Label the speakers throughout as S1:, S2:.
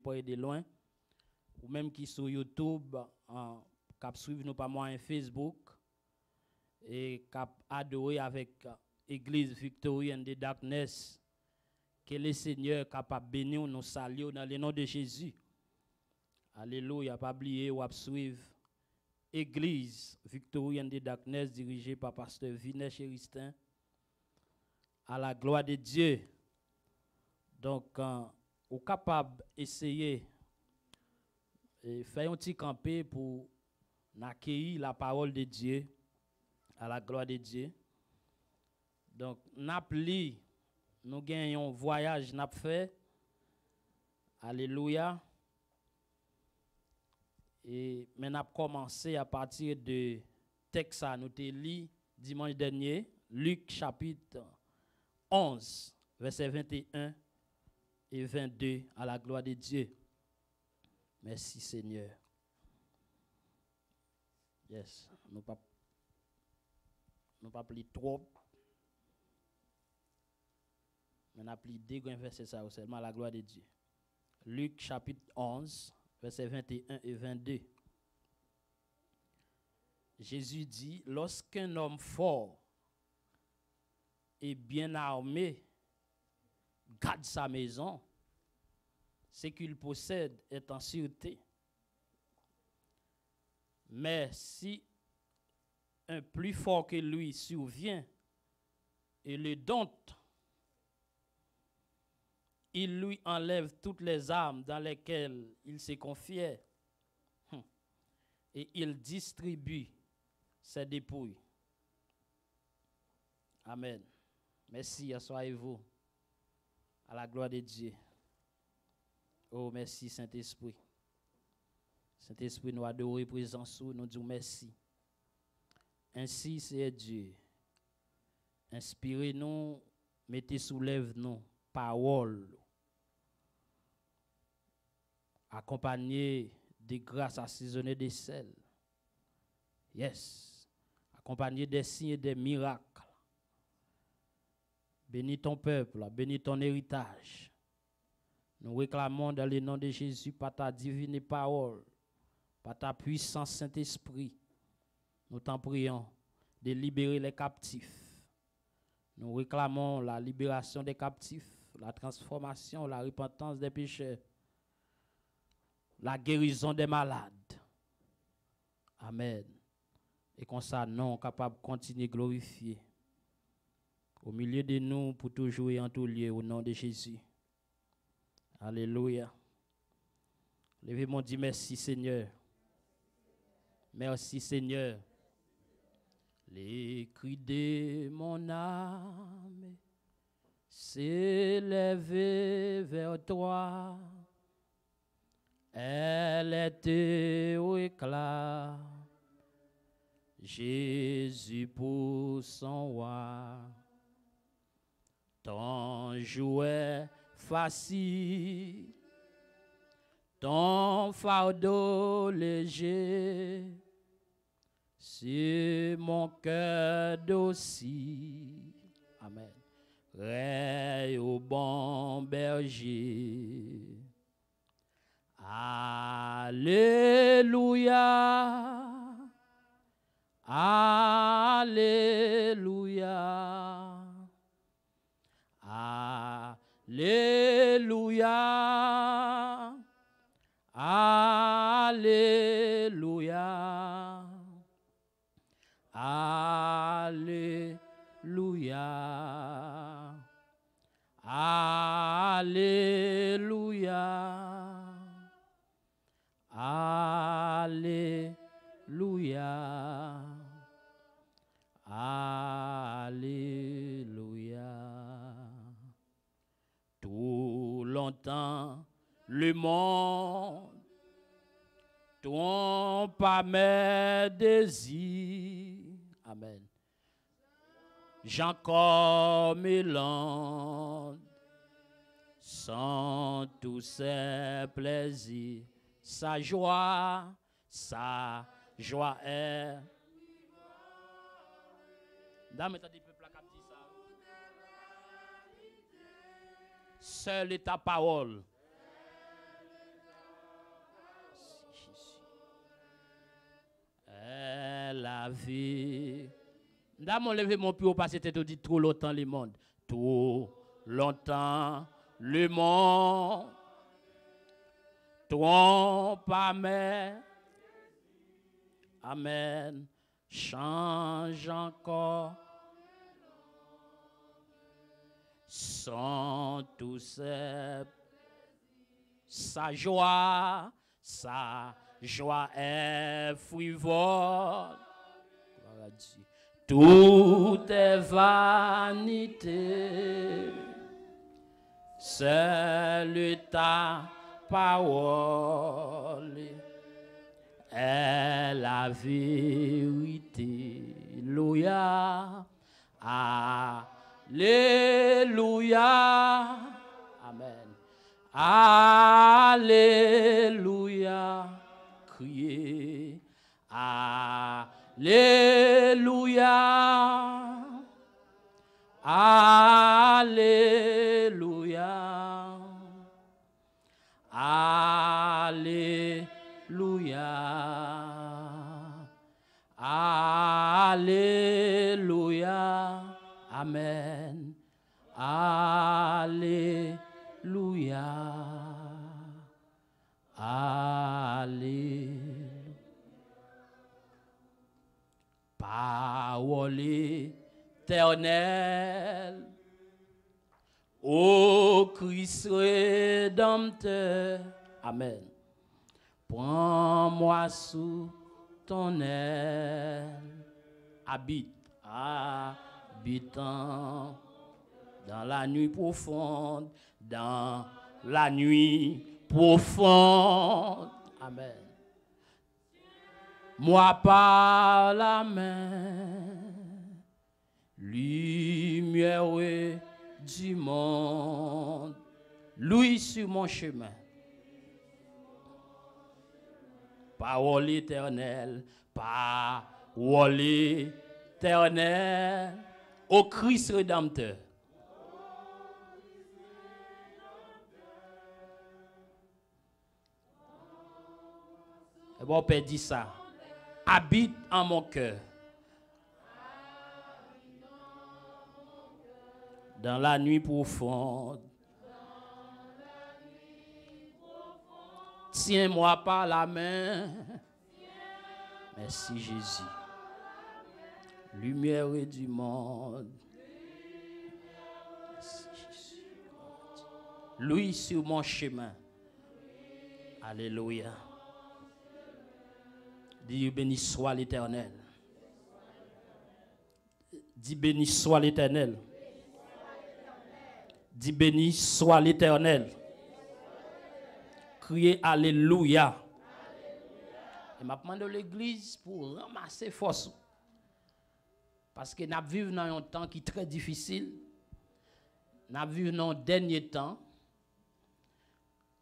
S1: près et de loin, ou même qui sur YouTube, qui suivent nous par moyen Facebook, et qui adoré avec Église Victorienne de Darkness, que le Seigneur capable bénir nous saluer dans le nom de Jésus. Alléluia, pas oublier ou suivre Église Victorienne de Darkness dirigée par pasteur Vinet Chéristin. À la gloire de Dieu. Donc, vous capable d'essayer de faire un petit campé pour accueillir la parole de Dieu. À la gloire de Dieu. Donc, nous gagnons un voyage, nous fait. Alléluia. Et nous avons commencé à partir de texte à nous lu dimanche dernier, Luc chapitre 11, versets 21 et 22, à la gloire de Dieu. Merci Seigneur. Yes, nous pas plus trop. Mais nous plus deux versets ça seulement à la gloire de Dieu. Luc chapitre 11, versets 21 et 22. Jésus dit, lorsqu'un homme fort et bien armé garde sa maison, ce qu'il possède est en sûreté. Mais si un plus fort que lui survient et le dompte, il lui enlève toutes les armes dans lesquelles il se confiait et il distribue ses dépouilles. Amen. Merci, asseyez-vous. À la gloire de Dieu. Oh, merci Saint-Esprit. Saint-Esprit, nous adorons présence, nous disons merci. Ainsi, c'est Dieu. Inspirez-nous, mettez sous lèvres-nous, parole. Accompagné de grâces assaisonnées de sel. Yes. Accompagné des signes et des miracles. Bénis ton peuple, bénis ton héritage. Nous réclamons dans le nom de Jésus par ta divine parole, par ta puissance Saint-Esprit. Nous t'en prions de libérer les captifs. Nous réclamons la libération des captifs, la transformation, la repentance des pécheurs, la guérison des malades. Amen. Et comme ça, non capable de continuer à glorifier au milieu de nous pour toujours et en tout lieu au nom de Jésus. Alléluia. Levez-moi, dit merci Seigneur. Merci Seigneur. Les cris de mon âme s'élèvent vers toi. Elle était au éclat. Jésus pour son roi. Ton jouet facile, ton fardeau léger, sur mon cœur docile. Amen. Règne au bon berger. Alléluia. Alléluia. Alléluia. Alléluia. Alléluia. Alléluia. Alléluia. Alléluia. Tout longtemps, le monde trompe à mes désirs. Amen. Jean comme l'onde, sans tous ses plaisirs, sa joie est. Dame, t'as dit peuple à capter ça. Seule est ta parole. la vie. D'abord, lever mon plus haut parce que c'était dit trop longtemps le monde. Trop longtemps le monde. Trompe, amen. Amen. Change encore. Sans tout sa joie est frivole. Tout est vanité. Seule ta parole est la vérité. Alléluia. Alléluia. Amen. Alléluia. Criez. Alléluia. Alléluia. Alléluia. Alléluia. Amen. Alléluia. Alléluia. Parole éternelle, ô Christ rédempteur. Amen. Prends-moi sous ton aile, habitant dans la nuit profonde, dans la nuit profonde. Amen. Moi par la main, lumière du monde, lui sur mon chemin. Parole éternelle, parole éternelle, au Christ rédempteur. Et bon, Père dit ça. Habite en mon cœur. Dans la nuit profonde. Tiens-moi par la main. Merci Jésus. Lumière du monde. Merci Jésus. Lui sur mon chemin. Alléluia. Dis béni soit l'Éternel. Dis béni soit l'Éternel. Dis béni soit l'Éternel. Criez Alléluia. Et m'a demandé l'église pour ramasser force. Parce que nous vivons dans un temps qui est très difficile. Nous vivons dans un dernier temps.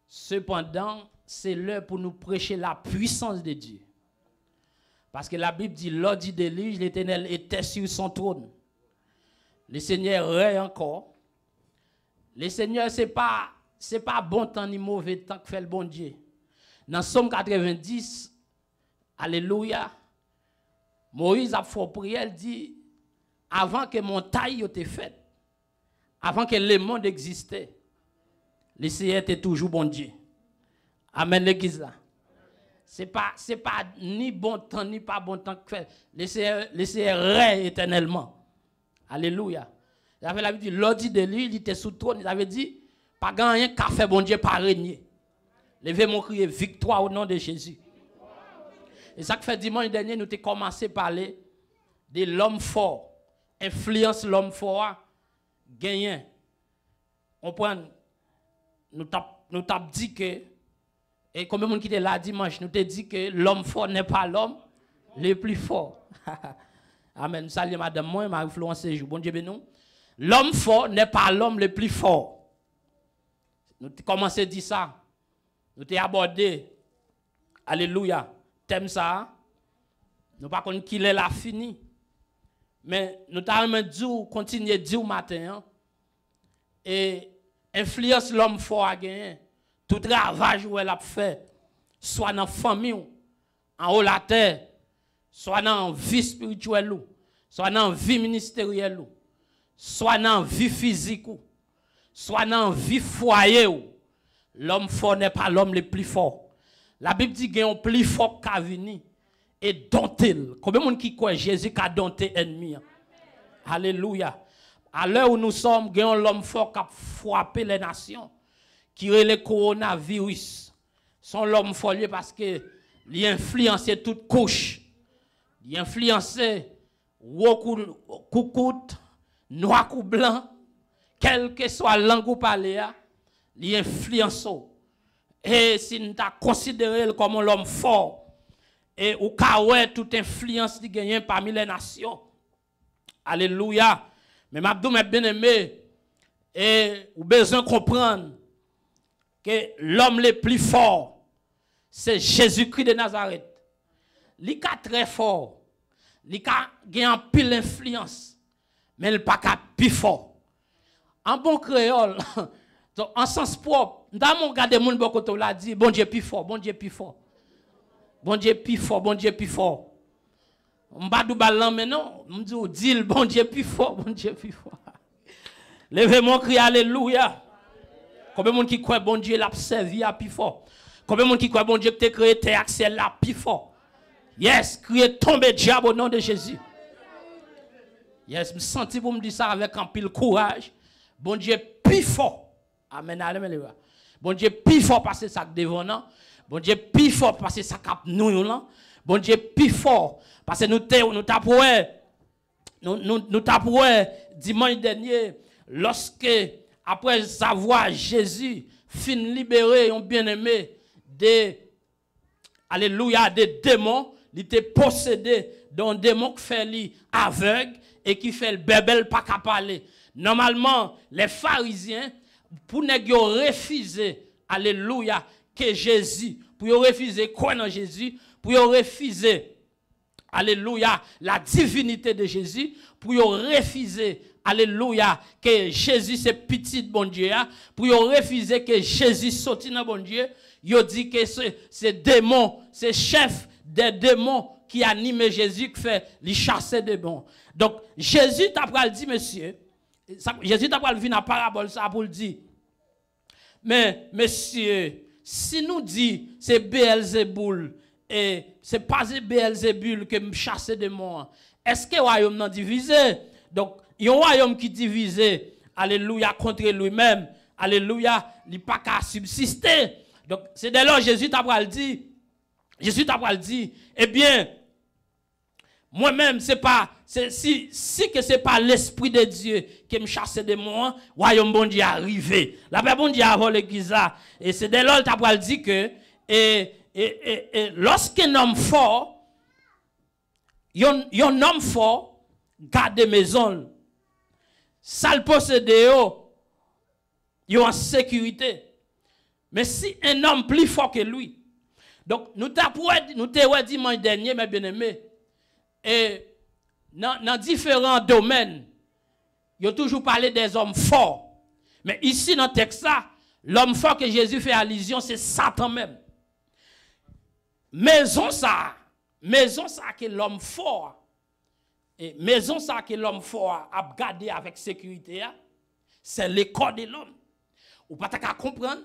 S1: Cependant, c'est l'heure pour nous prêcher la puissance de Dieu. Parce que la Bible dit, lors du déluge, l'Éternel était sur son trône. Le Seigneur règne encore. Le Seigneur, ce n'est pas bon temps ni mauvais temps que fait le bon Dieu. Dans Somme 90, Alléluia, Moïse a fait prière, dit, avant que mon taille ait été faite, avant que le monde existait, le Seigneur était toujours bon Dieu. Amen, l'église là. C'est pas ni bon temps, ni pas bon temps que fait. Le Seigneur règne éternellement. Alléluia. Il avait dit, l'ordi de lui, il était sous trône. Il avait dit, pas rien qu'à faire bon Dieu pas régner. Levez mon crier victoire au nom de Jésus. Et ça que fait dimanche dernier, nous avons commencé à parler de l'homme fort. Influence l'homme fort, gagnant. On prend, nous t'avons dit que, et comme on qui était là dimanche, nous t'avons dit que l'homme fort n'est pas l'homme le plus fort. Amen. Salut madame, moi, ma influence jour. Bon Dieu béni. L'homme fort n'est pas l'homme le plus fort. Nous avons commencé à dire ça. Nous avons abordé. Alléluia. Thème ça. Nous ne pas qu'on qu'il est là fini. Mais nous avons dit, continuer à dire au matin. Et influence l'homme fort à gagner. Tout travail où elle a fait, soit dans la famille, en haut la terre, soit dans la vie spirituelle, soit dans la vie ministérielle, soit dans la vie physique, soit dans la vie foyer, l'homme fort n'est pas l'homme le plus fort. La Bible dit qu'il y a un plus fort qui a venu et dompté. Combien de gens qui croient Jésus qui a dompté l'ennemi? Alléluia. À l'heure où nous sommes, il y a l'homme fort qui a frappé les nations, qui est le coronavirus. Son l'homme fort parce que il a influencé toute couche. Il a influencé coucoute, noir ou blanc, quel que soit la langue ou parler, il a influencé. Et si nous avons considéré comme l'homme fort, et au cas où toute influence qui gagne parmi les nations. Alléluia. Mais Mabdou m'a bien aimé. Et vous avez besoin de comprendre que l'homme le plus fort, c'est Jésus-Christ de Nazareth. Il est très fort. Il a un pile d'influence. Mais il n'est pas plus fort. En bon créole, en sens propre, dans mon gars de monde beaucoup l'a dit, bon Dieu plus fort, bon Dieu plus fort. Bon Dieu plus fort, bon Dieu plus fort. On va du ballon maintenant, on dit bon Dieu plus fort, bon Dieu plus fort. Levez-moi crier alléluia. Combien de monde qui croit bon Dieu l'a servi à plus fort? Combien de monde qui croit bon Dieu que tu as créé tes accès là plus fort? Yes, crier tomber diable au nom de Jésus. Yes, me senti pour me dire ça avec un pile courage. Bon Dieu plus fort. Amen, alléluia. Bon Dieu plus fort passer ça devant nous. Bon Dieu plus fort passer ça cap nous là. Bon Dieu plus fort parce que nous tapoué dimanche dernier lorsque après savoir Jésus fin libéré un bien-aimé des alléluia des démons, il était possédé d'un démon qui fait lui aveugle et qui fait le bébel pas qu'à parler. Normalement, les pharisiens pour ne refuser alléluia que Jésus, pour refuser quoi dans Jésus, pour refuser alléluia la divinité de Jésus, pour refuser alléluia que Jésus c'est petit bon Dieu, pour refuser que Jésus sorti dans bon Dieu, il dit que c'est démon, c'est chef des démons qui anime Jésus qui fait les chasser des démons. Donc Jésus t'a pas dit monsieur, Jésus t'a pas vu dans parabole ça pour le dire. Mais monsieur, si nous dit c'est Beelzéboul et c'est pas Beelzébul que me chasse des démons, est-ce que le royaume n'a divisé? Donc il y a un royaume qui divisé, alléluia, contre lui-même, alléluia, il n'est pas qu'à subsister. Donc c'est dès lors Jésus t'a pas dit, eh bien, moi-même, si que c'est pas l'Esprit de Dieu qui me chasse des démons, royaume bon Dieu arrivé. La paix bon Dieu avant l'église là. Et c'est dès lors qu'il t'a dit que, lorsqu'un homme fort, un homme fort, garde maison. Ça le possède, il est en sécurité. Mais si un homme plus fort que lui, donc nous t'avons dit dimanche dernier, mes bien-aimés, et dans différents domaines, il y a toujours parlé des hommes forts. Mais ici, dans le texte, l'homme fort que Jésus fait allusion, c'est Satan même. Maison ça que l'homme fort, et maison ça que l'homme fort a gardé avec sécurité, c'est le corps de l'homme. Ou pas qu'à comprendre.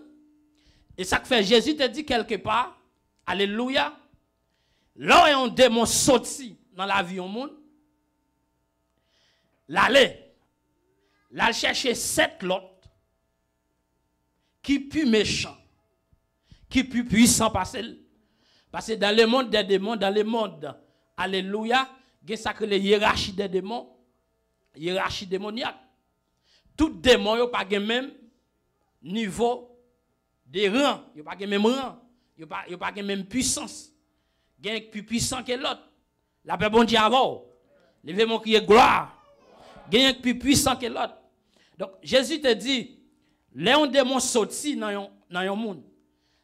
S1: Et ça que fait Jésus te dit quelque part, alléluia, là où un démon sorti dans la vie au monde, l'aller chercher 7 l'autre qui plus méchant, qui plus puissant parce que dans le monde des démons, dans le monde, alléluia, il y a ça que les hiérarchies des démons, hiérarchie démoniaque. Tout démon n'a pas le même niveau de rang, il n'y a pas le même rang, il n'y a pas la même puissance. Il y a un plus puissant que l'autre. La paix bon Dieu avant. Levez-moi crier gloire. Il y a un plus puissant que l'autre. Donc Jésus te dit, les démons sortis dans le monde,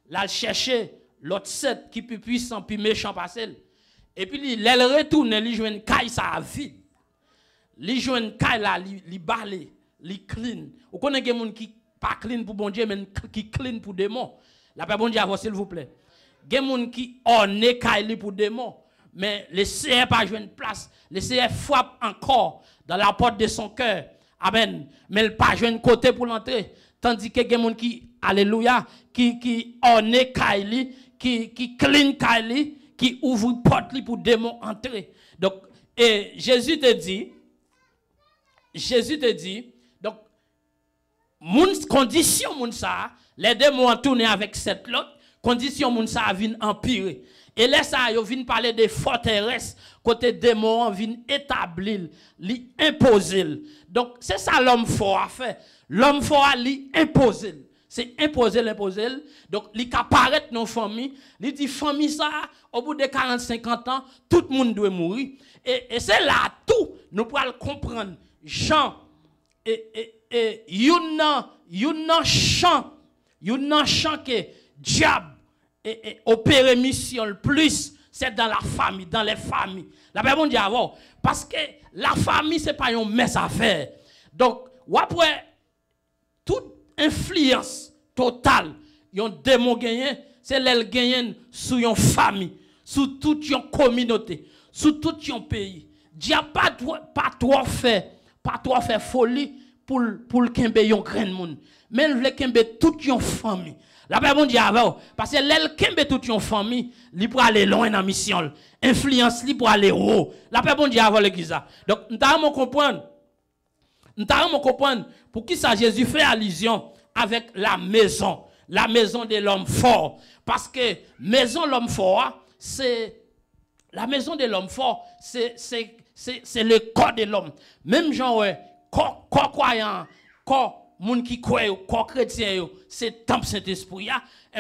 S1: là chercher l'autre 7 qui est plus puissant, plus méchant passé. Et puis il retourne, il joue une caille ça vide. Il joue une caille là, il balé, il clean. Vous connaissez des gens qui pas clean pour bon Dieu, mais qui clean pour démon. La paix bon Dieu avant s'il vous plaît. Des gens qui ornent caille pour démon. mais le Seigneur pas joué une place. Le Seigneur frappe encore dans la porte de son cœur. Amen. Mais il pas joué un côté pour l'entrer. Tandis que il y a des gens qui, alléluia, qui orne Kaili, qui clean Kaili, qui ouvre une porte pour démon entrer. Donc, et Jésus te dit, donc, condition moun ça, les démons ont tourné avec cette lot, condition moun ça vient empirer. Et là ça yo vient parler de forteresse côté démon vient établir, li imposer. Donc c'est ça l'homme fort a fait. L'homme fort a li imposer. C'est imposer. Donc li ka paraître dans famille, li dit famille ça au bout de 40-50 ans, tout le monde doit mourir. Et c'est là tout nous pourrons comprendre. Jean et yon chant que diable et opérer mission le plus c'est dans la famille, dans les familles. La Bible dit avant parce que la famille c'est pas une messe à faire. Donc après toute influence totale yon démon gagné c'est l'elle gagne sur une famille, sur toute une communauté, sur tout un pays. Diable pas trop faire folie pour kembe yon grand monde. Mais il veut kembe toute yon famille. La Bible dit avant parce que l'elle kembe toute yon famille, li pour aller loin dans mission, influence li pour aller haut. La Bible dit avant l'église. Donc nous devons comprendre. Pour qui ça Jésus fait allusion avec la maison de l'homme fort parce que maison de l'homme fort c'est la maison de l'homme fort c'est le corps de l'homme. Même genre, corps croyant, corps moun qui croit, corps chrétien, c'est temple Saint-Esprit.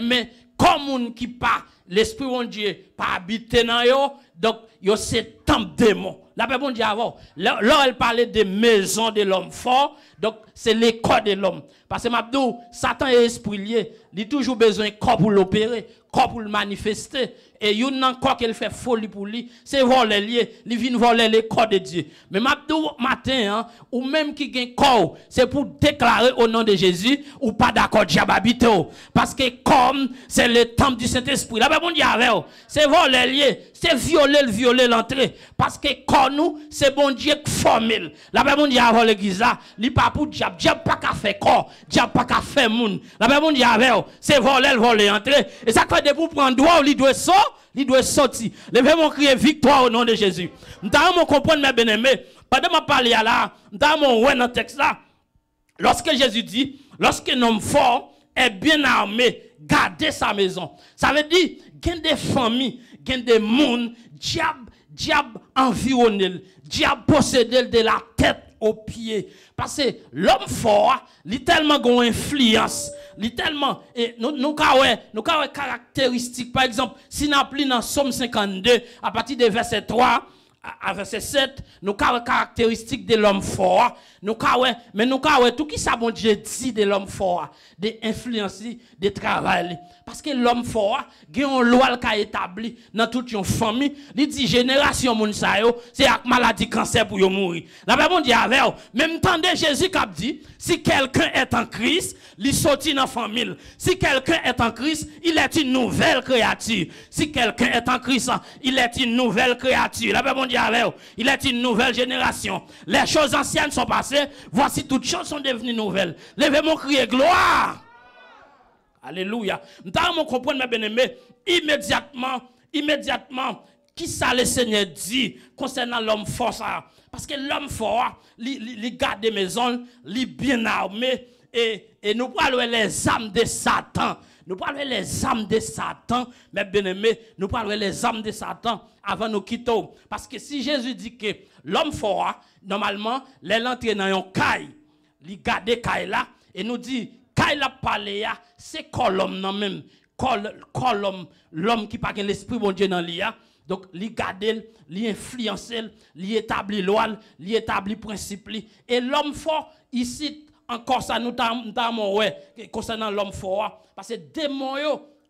S1: Mais corps moun qui pas, l'Esprit de Dieu, pas habité dans yo, donc yo c'est temple démon. La Bible dit avant, là elle parlait de maison de l'homme fort, donc c'est le corps de l'homme. Parce que Mabdou, Satan est esprit lié, il a toujours besoin de corps pour l'opérer, corps pour le manifester. Et il y a encore qu'elle fait folie pour lui, c'est voler lié, il vient voler le corps de Dieu. Mais Mabdou matin, ou même qui gagne corps, c'est pour déclarer au nom de Jésus, ou pas d'accord, diable habite. Parce que comme c'est le temple du Saint-Esprit, la Bible dit avec, c'est voler lié, c'est violer l'entrée. Parce que comme nous, c'est bon Dieu qui forme. La Bible dit avec l'église, il pas pour diable, diable pas qu'à faire corps, diable pas qu'à faire moun. La Bible dit avec, c'est voler l'entrée. Et ça fait de pour prendre droit, il doit sortir. Levez mon crier victoire au nom de Jésus. Nous devons comprendre, mes bien-aimés. Pendant que je parle là, nous devons voir dans le texte là. Lorsque Jésus dit, lorsque un homme fort est bien armé, gardez sa maison. Ça veut dire, il y a des familles, il y a des mondes, diable environné, diable possédé de la tête aux pieds. Parce que l'homme fort, il a tellement une influence, il tellement, et nous avons caractéristiques. Par exemple, si nous appelons dans Somme 52, à partir de verset 3, à verset 7, nous avons caractéristiques de l'homme fort. Mais nous avons tout qui ça bon Dieu dit de l'homme fort, de influence, de travail. Parce que l'homme fort, il y a une loi qui est établie dans toute une famille. Il dit génération moun sa yo, c'est avec maladie cancer pour yo mourir. La Bible dit avec même temps de Jésus qui a dit si quelqu'un est en Christ, il sortit dans la famille. Si quelqu'un est en Christ, il est une nouvelle créature. Si quelqu'un est en Christ, il est une nouvelle créature. La Bible dit avec il est une nouvelle génération. Les choses anciennes sont passées, voici toutes choses sont devenues nouvelles. Levez mon cri gloire. Alléluia. Nous devons comprendre, mes bien-aimés, immédiatement, qui ça le Seigneur dit concernant l'homme fort ça. Parce que l'homme fort, il garde des maisons, il est bien armé, et nous parlons les âmes de Satan. Nous parlons les âmes de Satan, mes bien-aimés, nous parlons les âmes de Satan avant nous quitter. Parce que si Jésus dit que l'homme fort, normalement, l'entrée dans un caille, il garde caille là, et nous dit, caille la parler, c'est l'homme non même, l'homme qui pas l'esprit bon Dieu dans l'IA. Donc, il garde, il influence, il établit loi, il établit principe. Et l'homme fort, ici, encore ça, nous avons concernant l'homme fort. Parce que démon,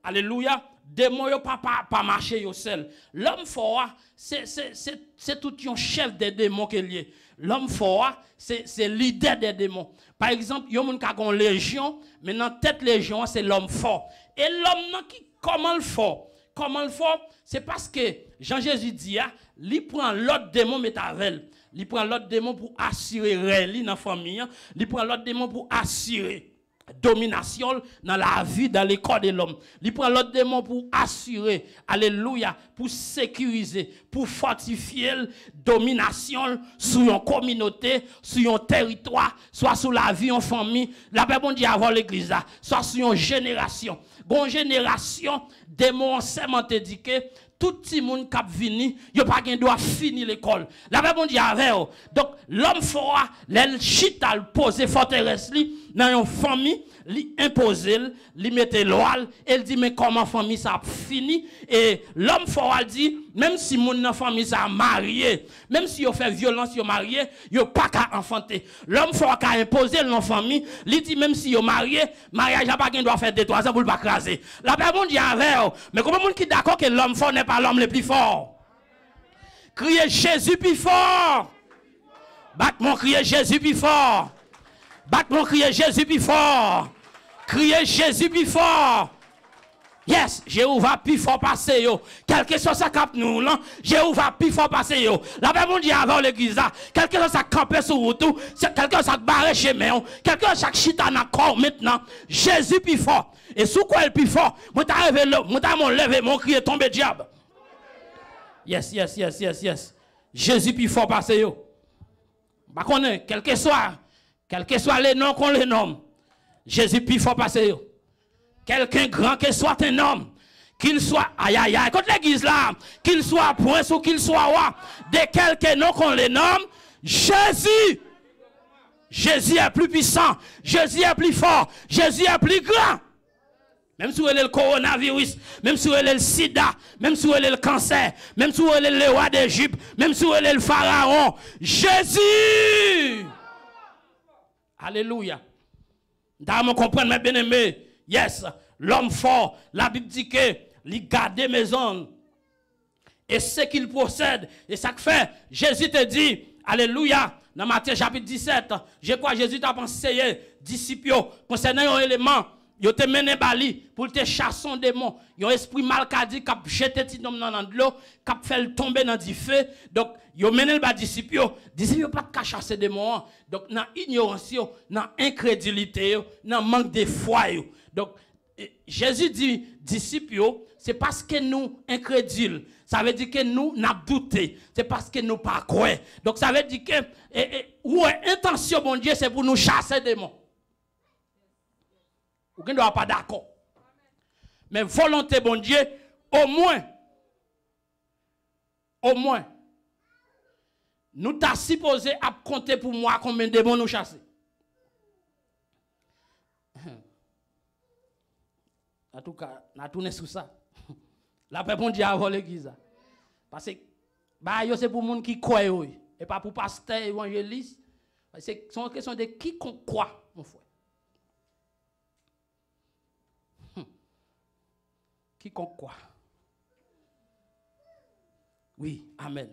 S1: alléluia, démon, pas marcher yo seul. L'homme fort, c'est tout un chef des démons qui est lié. L'homme fort, c'est leader des démons. Par exemple, il y a une légion, mais dans tête légion, c'est l'homme fort. Et l'homme qui comment le fort? comment le fait? C'est parce que Jean-Jésus dit, il prend l'autre démon métavel. Il prend l'autre démon pour assurer réel dans la famille. Il prend l'autre démon pour assurer domination dans la vie, dans le corps de l'homme. Il prend l'autre démon pour assurer, alléluia, pour sécuriser, pour fortifier la domination sur une communauté, sur un territoire, soit sur la vie en famille. La Bible bon dit avant l'église, soit sur une génération. Une génération, démon enseignement éduqué. Tout le monde qui vient, il pas doit finir l'école. La Bible dit avec eux. Donc, l'homme fera, l'el chita, le poser forteresse dans une famille, li imposer, li mette l'oal, elle dit mais comment famille ça fini et l'homme fera dit même si mon dans famille ça marié, même si yo fait violence yo marié, yo pas qu'à enfanter. L'homme fera qu'à imposer dans famille, li dit même si yo marié, mariage pas qu'un doit faire 2-3 ans pour pas craser. La Bible dit avec eux. Mais comment monde qui d'accord que l'homme fort n'est pas l'homme le plus fort? Criez Jésus plus fort. Bat mon crier Jésus plus fort. Bat mon crier Jésus plus fort. Criez Jésus plus fort. Yes, Jéhovah plus fort passer yo. Quel que soit ça cap nous là, Jéhovah plus fort passer yo. La Bible dit avant l'église là, quel que soit ça camper sur route, quelqu'un ça barrer chemin, quelqu'un ça chita na corps maintenant, Jésus plus fort. Et sous quoi il plus fort? Moi t'a levé moi t'a mon lever mon crier tomber diable. Yes. Jésus plus fort passer yo. Bah connaît quel que soit les noms qu'on les nomme. Jésus plus fort passer yo. Quelqu'un grand que soit un homme, qu'il soit aïe, écoute l'église là, qu'il soit point ou qu'il soit roi, de quelqu'un nom qu'on les nomme, Jésus. Jésus est plus puissant, Jésus est plus fort, Jésus est plus grand. Même si vous avez le coronavirus, même si vous avez le sida, même si vous avez le cancer, même si vous avez le roi d'Égypte, même si vous avez le pharaon, Jésus. Alléluia. D'ailleurs, comprendre mes bien-aimés. Yes, l'homme fort, la Bible dit que il garde maison et ce qu'il possède. Et ça que fait, Jésus te dit, alléluia, dans Matthieu chapitre 17, je crois Jésus t'a conseillé, disciples, concernant un élément, il te mené bali pour te chasser un démon. Il y a un esprit malcadi qui a jeté petit homme dans l'eau, qui a fait tomber dans du feu. Donc, il a mené le disciple, disciple pas de chasser démon. Donc, dans l'ignorance, dans l'incrédulité, dans le manque de foi. Donc, Jésus dit, disciples, c'est parce que nous incrédules. Ça veut dire que nous n'avons douté. C'est parce que nous pas croyons. Donc, ça veut dire que, intention, bon Dieu, c'est pour nous chasser des démons. Vous ne doit pas d'accord. Mais volonté, bon Dieu, au moins, nous t'as supposé à compter pour moi combien de démons nous chasser. En tout cas, on a tourné sur ça. La paix bon Dieu avant l'église. Parce que c'est pour les gens qui croient et pas pour pasteur évangéliste. C'est une question de qui qu'on croit, mon frère. Qui qu'on croit. Oui, amen.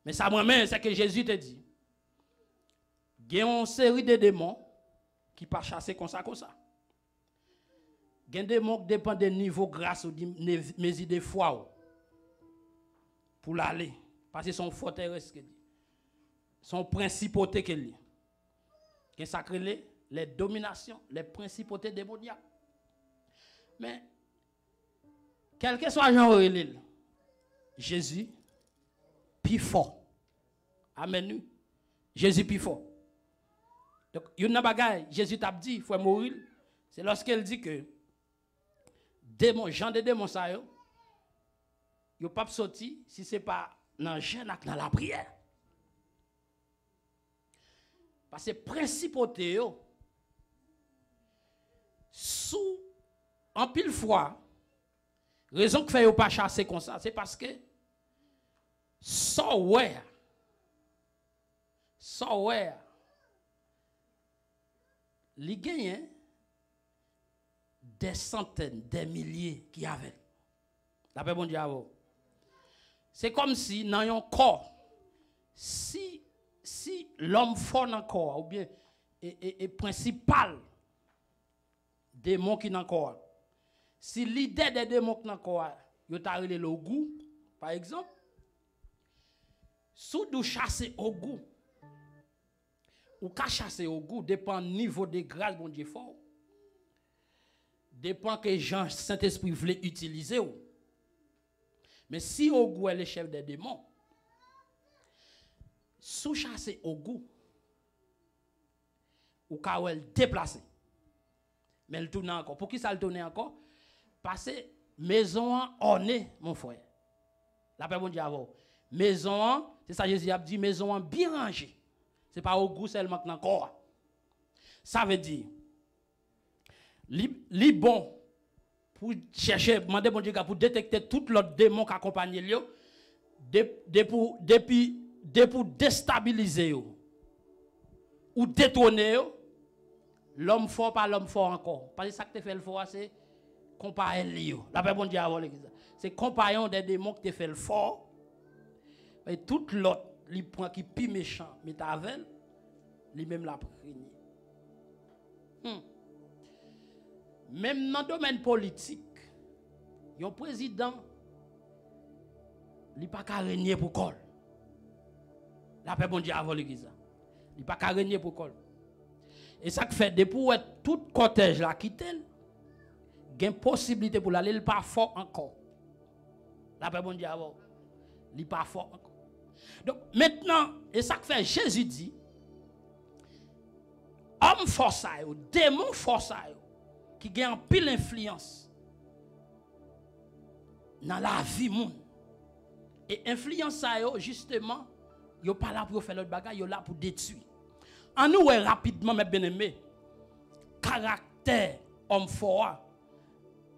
S1: Mais ça moi-même, c'est que Jésus te dit. Il y a une série de démons qui ne pas chasser comme ça. Il y a des démons qui dépendent des niveaux grâce aux mes idées foi pour l'aller. Parce que son forteresse, son principauté qu'il y a. Qui sacré les dominations, les principautés démoniaques. Mais, quel que soit Jean Aurélien, Jésus, plus fort. Amen. Jésus plus fort. Donc, il y a une bagaille, Jésus t'a dit, il faut mourir. C'est lorsqu'il dit que démons, gens de démons, ça, ils ne peuvent pas sortir si ce n'est pas dans le jeûne, dans la prière. Parce que principauté, sous en pile fois, raison que fait pas chasser comme ça, c'est parce que somewhere, les gagnent des centaines, des milliers qui avaient. La paix bon Dieu. C'est comme si dans un corps, si l'homme fort dans le corps, ou bien est principal démon qui dans le corps, si l'idée des démons qui dans le corps, yo ta relé le goût, par exemple. Sous nous chasser au goût, ou qu'à chasser au goût, dépend niveau de grâce, bon Dieu fort. Dépend que Jean Saint-Esprit voulait utiliser. Mais si au goût est le chef des démons, sous chasser au goût, ou qu'à elle déplacer. Mais elle tourne encore. Pour qui ça le tourne encore? Parce que maison ornée, mon frère. La paix bon Dieu avant. Maison, c'est ça Jésus a dit, maison bien rangée. C'est pas au goût seulement encore. Ça veut dire, li bon pour chercher, demander bon Dieu pour détecter tout l'autre démon qui accompagne lui, depuis pour déstabiliser ou détrôner l'homme fort par l'homme fort encore. Parce que ça que tu fais le fort, c'est comparer la paix bon Dieu avant l'église. C'est compagnon des démons qui te fait le fort. Et tout l'autre, li prend qui pi méchant, mais t'avel, lui même la prégné. Même dans le domaine politique, un président, il n'a pas qu'à régner pour col. La paix bon Dieu avant l'église. Il n'a pas qu'à régner pour col. Et ça fait, depuis tout cortège là quitte, il y a une possibilité pour l'aller, il n'est pas fort encore. La paix bon Dieu avant. Il n'est pas fort encore. Donc maintenant, et ça fait Jésus dit, homme forçé, démon forçé, qui gagne pile influence dans la vie monde. Et influence ça justement, yo pas là pour faire l'autre bagage, yo là pour détruire. En nous rapidement mes bien-aimés, caractère homme fort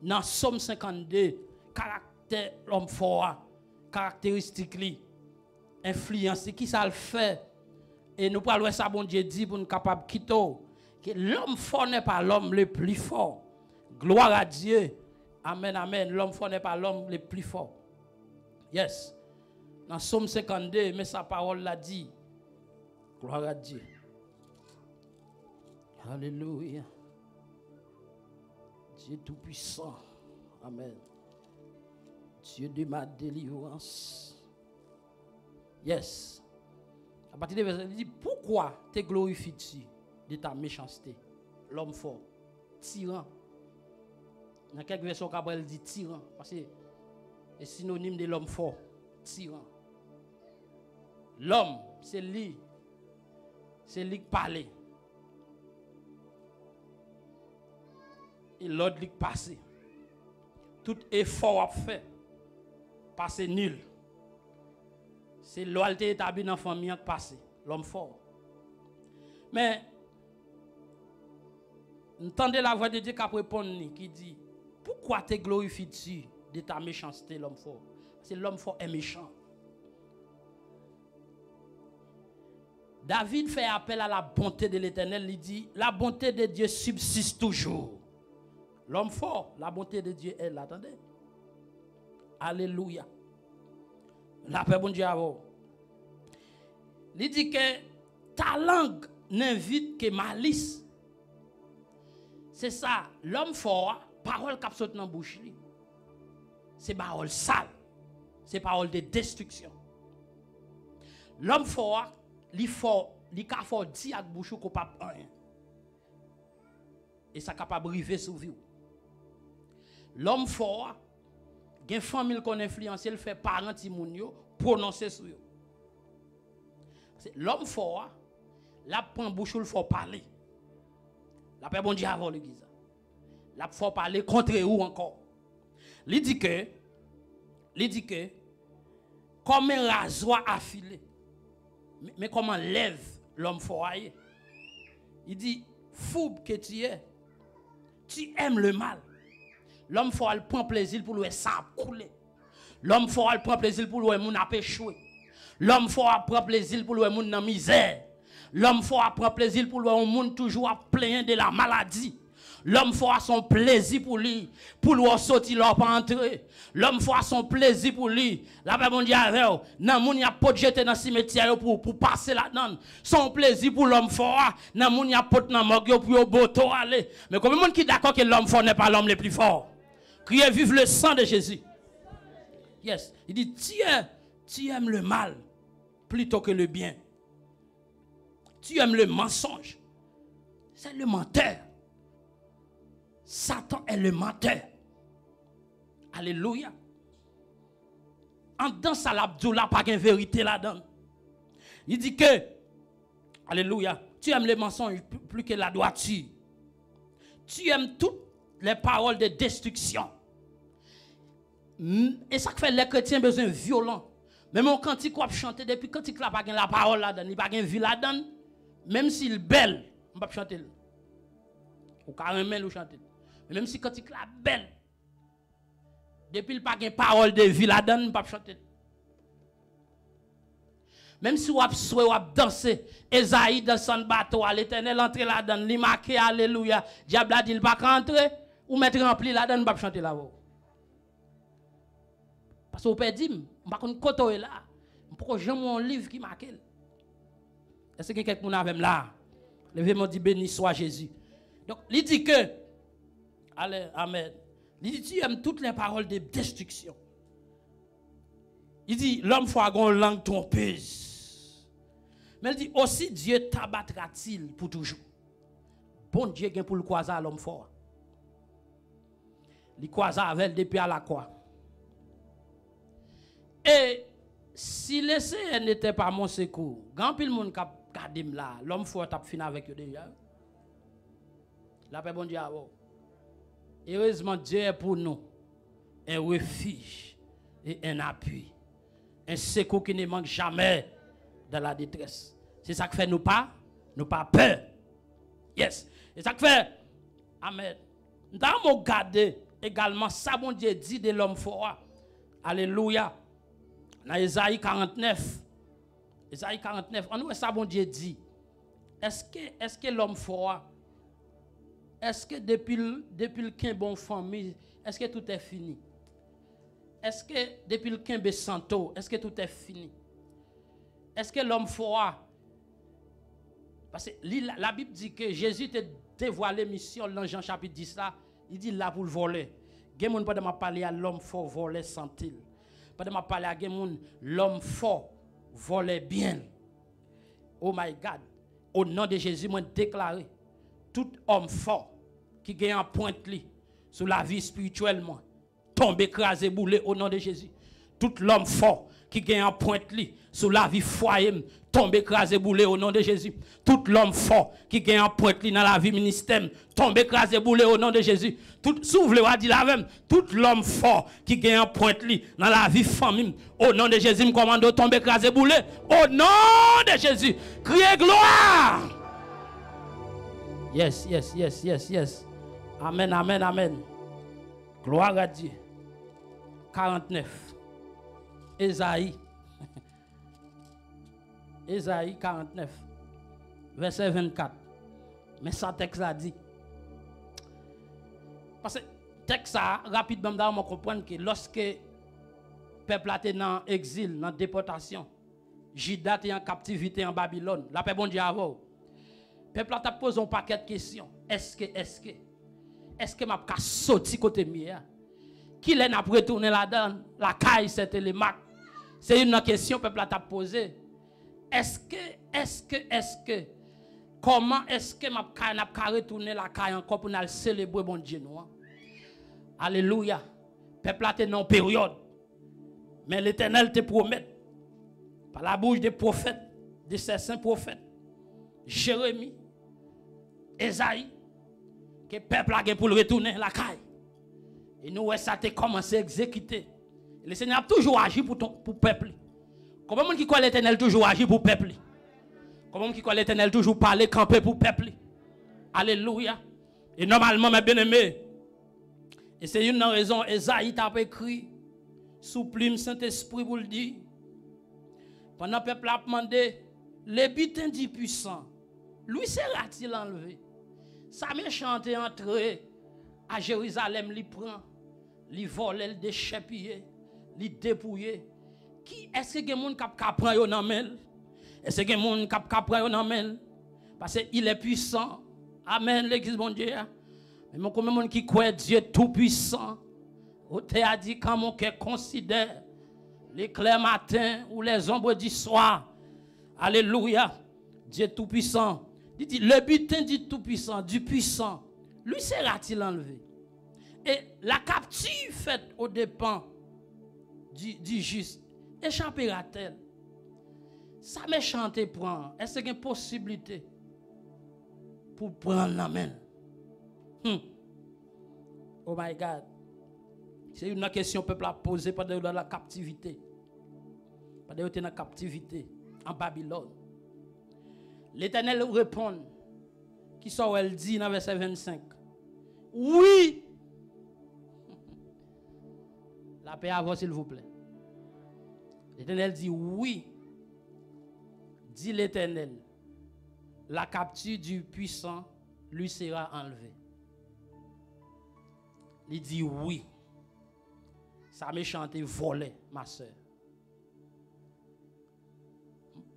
S1: dans Somme 52, caractère homme fort, caractéristique li, influence qui ça le fait. Et nous parlons ça bon Dieu dit pour nous capable quitter que l'homme fort n'est pas l'homme le plus fort. Gloire à Dieu. Amen, amen. L'homme fort n'est pas l'homme le plus fort. Yes. Dans Somme 52, mais sa parole l'a dit. Gloire à Dieu. Alléluia. Dieu tout-puissant. Amen. Dieu de ma délivrance. Yes. À partir de verset, il dit, pourquoi te glorifies-tu de ta méchanceté? L'homme fort, tyran. Dans quelques versions, il dit tyran. Parce que c'est synonyme de l'homme fort, tyran. L'homme, c'est lui qui parle. Et l'autre qui passe. Tout effort à faire, passe nul. C'est loyauté établie dans la famille qui passe, l'homme fort. Mais, entendez la voix de Dieu qui répond, qui dit, pourquoi te glorifies-tu de ta méchanceté, l'homme fort? C'est l'homme fort est méchant. David fait appel à la bonté de l'Éternel, il dit, la bonté de Dieu subsiste toujours. L'homme fort, la bonté de Dieu est là, attendez. Alléluia. La paix bon Dieu à vous. Il dit que ta langue n'invite que malice. C'est ça, l'homme fort, parole qui saute dans la bouche. C'est parole sale. C'est parole de destruction. L'homme fort, il faut dire avec bouche qu'on pas rien. Et ça capable briver sur vie. L'homme fort, il y a une famille qu'on influence, il fait parents timounio prononcer sur eux. L'homme fort, la prend bouche il faut parler. La paix bon Dieu avant l'église. La faut parler contre eux encore. Il dit que comme un rasoir affilé. Mais comment lève l'homme fort? Il dit fou que tu es. Tu aimes le mal. L'homme fort il prend plaisir pour le sang couler. L'homme fort il prend plaisir pour le moun a échoué. L'homme fort prend plaisir pour le moun dans misère. L'homme fort prend plaisir pour le moun toujours à plaindre de la maladie. L'homme fort a son plaisir pour lui sortir leur pas entrer. L'homme fort a son plaisir pour lui. La paix bon Dieu avec nan moun y a pot jeter dans cimetière pour passer là-dedans. Son plaisir pour l'homme fort nan moun y a pot dans morgue pour boto aller. Mais comme monde qui d'accord que l'homme fort n'est pas l'homme le plus fort. Criez vive le sang de Jésus. Yes. Il dit, tu aimes le mal plutôt que le bien. Tu aimes le mensonge. C'est le menteur. Satan est le menteur. Alléluia. En dans ça, l'Abdoula, pas de vérité là-dedans. Il dit que, alléluia, tu aimes les mensonges plus que la droiture. Tu aimes toutes les paroles de destruction. Et ça fait les chrétiens besoin violent. Même quand ils chanter depuis quand il n'a pas la parole là-dedans, il n'a pas de vie là-dedans, même s'il est belle, on ne peut pas chanter. Ou carrément chanter. Même si quand il est belle, depuis il n'a pas de parole de vie là-dedans, on ne peut pas chanter. Même si vous avez dansé, Esaïe dans son bateau, l'Éternel entre là-dedans, il marqué, alléluia, diable a dit, il ne peut pas rentrer, ou mettre rempli là-dedans, on ne peut pas chanter là-bas. Parce que vous pouvez dire, je ne sais pas si vous là, pourquoi j'ai mon livre qui marque. Est-ce que quelqu'un avec là? Levez-moi dit, béni soit Jésus. Donc, il dit que, allez, amen. Il dit, tu aimes toutes les paroles de destruction. Il dit, l'homme faut avoir une langue trompeuse. Mais il dit, aussi Dieu t'abattra-t-il pour toujours. Bon Dieu vient pour le croiser à l'homme fort. Il croise avec depuis à la croix. Et si l'essai n'était pas mon secours, grand pile monde cap gardé là, l'homme fort t'a fini avec eux déjà. La paix bon Dieu avant. Heureusement Dieu est pour nous un refuge et un appui, un secours qui ne manque jamais dans la détresse. C'est ça qui fait nous pas peur. Yes. C'est ça qui fait amen. Nous avons regardé également ça bon Dieu dit de l'homme fort. Alléluia. Dans Esaïe 49, on voit ça bon Dieu dit. Est-ce que l'homme fort, est-ce que depuis le qu'un bon famille, est-ce que tout est fini? Est-ce que depuis le qu'un santo, est-ce que tout est fini? Est-ce que l'homme fort, parce que la Bible dit que Jésus te dévoilé mission dans Jean chapitre 10 là, il dit là pour le voler. Quelqu'un pas de m'a parler à l'homme fort voler sans-il. Pas de m'a parler à quelqu'un l'homme fort voler bien. Oh my God. Au nom de Jésus, moi déclaré tout homme fort qui gagne en pointe li sur la vie spirituellement tombe écrasé boulé au nom de Jésus. Tout l'homme fort qui gagne en pointe li sur la vie foyer tombe écrasé boulé au nom de Jésus. Tout l'homme fort qui gagne en pointe li dans la vie ministère tombe écrasé boulé au nom de Jésus. Tout s'ouvre le dit la même. Tout l'homme fort qui gagne en pointe li dans la vie famille au nom de Jésus me commande tombe écrasé boulé au nom de Jésus. Criez gloire. Yes, yes, yes, yes, yes. Amen, amen, amen. Gloire à Dieu. 49. Esaïe. Esaïe 49. Verset 24. Mais ça texte a dit. Parce que texte ça, rapidement, on comprend que lorsque le peuple était dans l'exil, dans la déportation, Juda était en captivité en Babylone, la paix bon Dieu avant. Le peuple a posé un paquet de questions. Est-ce que m'a pas sorti côté mien? Qui l'a retourné là-dedans? La caille, c'était les marques. C'est une question que le peuple a posée. Est-ce que, comment est-ce que m'a pas retourné la caille encore pour nous célébrer bon Dieu nous? Alléluia. Le peuple a été dans une période. Mais l'Éternel te promet, par la bouche des prophètes, de ces saints prophètes, Jérémie, Esaïe, que le peuple a pour le retourner la caille. Et nous, ça a commencé à exécuter. Le Seigneur a toujours agi pour le peuple. Comment on qui croit l'Éternel toujours agi pour le peuple? Comment on qui croit l'Éternel toujours parler, camper pour le peuple? Alléluia. Et normalement, mes bien-aimés, et c'est une raison, Esaïe t'a écrit sous plume Saint-Esprit pour le dire. Pendant que le peuple a demandé, les butins du puissant, lui sera-t-il enlevé? Sa méchante est entrée à Jérusalem, lui prend, lui vole, lui déchépille, lui dépouille. Qui est-ce que les gens qui prennent yon amel? Est-ce que les gens qui prennent yon amel? Parce qu'il est puissant. Amen, l'église bon Dieu. Mais comme les gens qui croient Dieu tout puissant, on a dit quand mon cœur considère l'éclair matin ou les ombres du soir. Alléluia. Dieu Tout-Puissant. Il dit, le butin du Tout-Puissant, du puissant, lui sera-t-il enlevé? Et la capture faite aux dépens du juste, échappera-t-elle? Sa méchanceté prend. Est-ce qu'il y a une possibilité pour prendre la main? Oh my God. C'est une question que le peuple a posée pendant la captivité. Pendant qu'il était dans la captivité en Babylone. L'Éternel répond, qui sort, elle dit dans verset 25. Oui. La paix avant, s'il vous plaît. L'Éternel dit oui. Dit l'Éternel, la capture du puissant lui sera enlevée. Il dit oui. Sa méchanceté volait, ma soeur.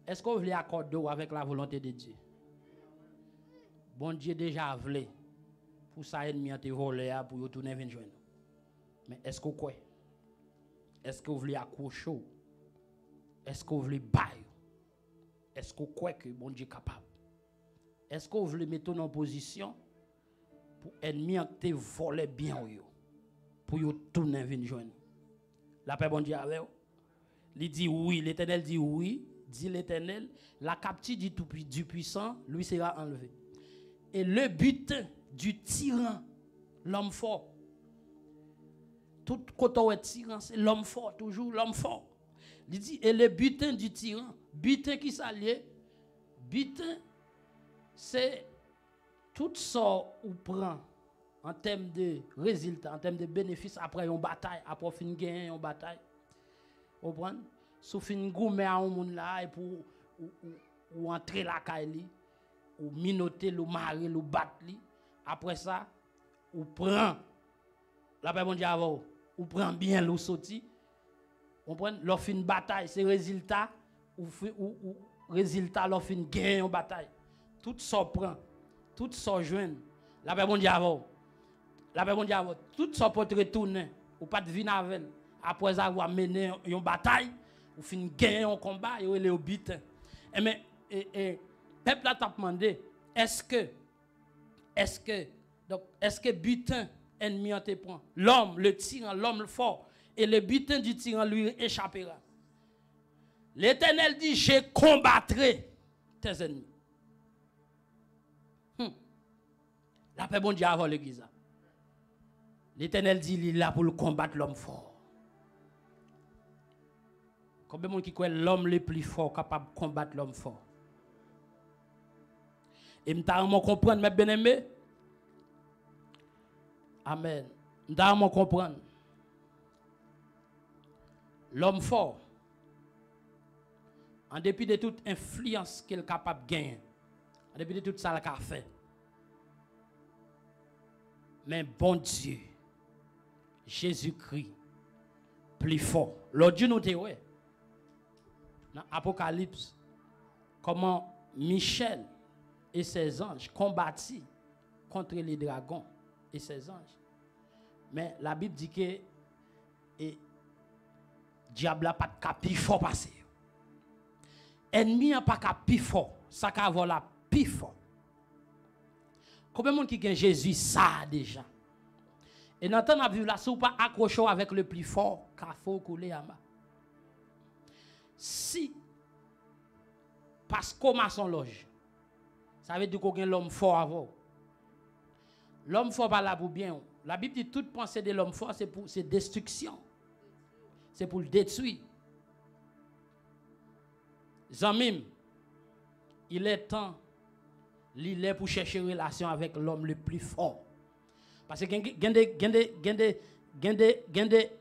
S1: Est-ce qu'on veut accorder avec la volonté de Dieu? Bon Dieu déjà voulu pour ça ennemi te voler pour retourner venir joindre. Mais est-ce qu'on quoi? Est-ce que vous voulez accrocher? Est-ce que vous voulez bailler? Est-ce que vous croyez que bon Dieu est capable? Est-ce que vous voulez mettre en position pour ennemi te voler bien pour retourner venir joindre? La paix bon Dieu avec vous. Il dit oui, l'Éternel dit oui, dit l'Éternel, la capture du puissant lui sera enlevée. Et le butin du tyran, l'homme fort. Tout côté où est tyran, c'est l'homme fort, toujours l'homme fort. Il dit, et le butin du tyran, butin qui s'allie, butin, c'est tout ça où prend en termes de résultats, en termes de bénéfices, après une bataille, après fin gagner une bataille. Vous comprenez? Si fin gourmet à un monde là, et pour ou entrer la caille, ou minoter, ou marrer, ou battre, après ça, ou prend, la paix bon Dieu avant, ou prend bien l'eau sorti. Vous comprenez? L'offre fin bataille, c'est résultat, ou résultat, l'offre fin gagner une bataille. Tout ça prend, tout ça joint, la paix bon Dieu avant. La paix bon Dieu, tout ça peut retourner, ou pas de venir avec. Après avoir mené une bataille, ou fin gagner un combat, et il est au but. Mais, peuple a demandé, est-ce que butin ennemi en te prend? L'homme, le tyran, l'homme le fort, et le butin du tyran lui échappera. L'Éternel dit, je combattrai tes ennemis. La paix bon Dieu avant l'église. L'Éternel dit, il est là pour combattre l'homme fort. Combien de monde qui croit l'homme le plus fort capable de combattre l'homme fort? Et m'ta comprendre, mes bien-aimés? Amen. M'ta comprendre. L'homme fort, en dépit de toute influence qu'il est capable de gagner, en dépit de tout ça qu'il a fait, mais bon Dieu, Jésus-Christ, plus fort. L'autre Dieu nous dit, ouais, dans l'Apocalypse, comment Michel et ses anges combattent contre les dragons et ses anges. Mais la Bible dit que le diable n'a pas de plus fort passer. Ennemi n'a pas de plus fort, ça va avoir la plus fort. Combien de monde qui gagne Jésus ça déjà? Et dans le temps, on a là, si vous pas accroché avec le plus fort, il faut couler à ma. Si, parce qu'on a son loge, ça veut dire qu'on a l'homme fort avant. L'homme fort pas là pour bien. La Bible dit toute pensée de l'homme fort, c'est pour destruction. C'est pour le détruire. Zamim, il est temps, il est pour chercher une relation avec l'homme le plus fort. Parce que gende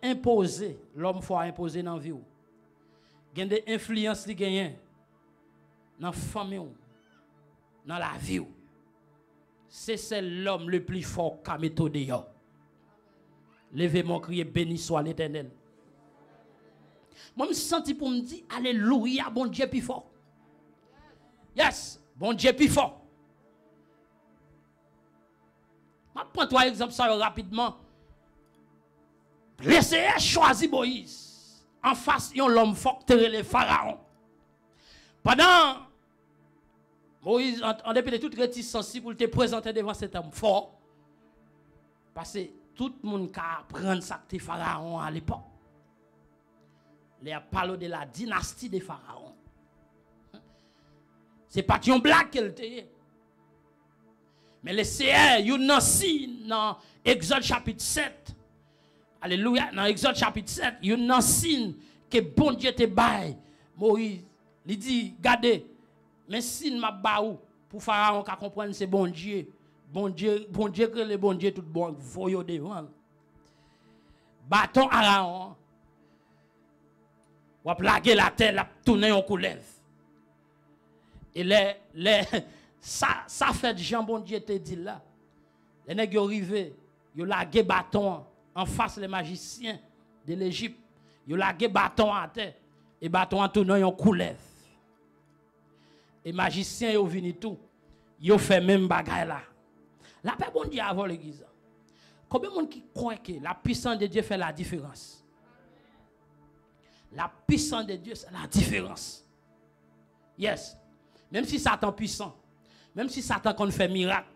S1: imposer, l'homme fort imposer dans la vie. Gende influence li gagne dans la famille, dans la vie. C'est l'homme le plus fort qu'a méthode yo. Levez mon crier, béni soit l'Éternel. Moi, je me sens pour me dire, alléluia, bon Dieu plus fort. Yes, bon Dieu plus fort. Je prends trois exemples ça rapidement. Laissez choisir Moïse. en face, yon l'homme fort les pharaons. Pendant Moïse, en dépit de toute réticence, pour te présenter devant cet homme fort, parce que tout le monde a appris ça que pharaons à l'époque. Il a parlé de la dynastie des pharaons. C'est pas une blague qu'elle était. Mais le Seigneur, il y a un dans Exode chapitre 7. Alléluia. Dans Exode chapitre 7, il y a un signe que bon Dieu te baille. Moïse, il dit, regardez, mais signe m'a baou pour Pharaon qui comprendre c'est bon Dieu. Bon Dieu que le bon Dieu tout bon, voyons devant. Bâton Aaron. Ou plaguer la terre, la tourner en couleuvre. Et ça fait Jean bon Dieu te dit là. Les nègres arrivés, ils lagué bâton en face les magiciens de l'Égypte. Ils lagué bâton à terre et bâton en tournant en couleuvre. Et magiciens ils venu tout. Ils fait même bagaille là. La paix bon Dieu avant l'église. Combien de monde qui croit que la puissance de Dieu fait la différence? La puissance de Dieu, c'est la différence. Yes. Même si Satan puissant, même si Satan qu'on fait miracle,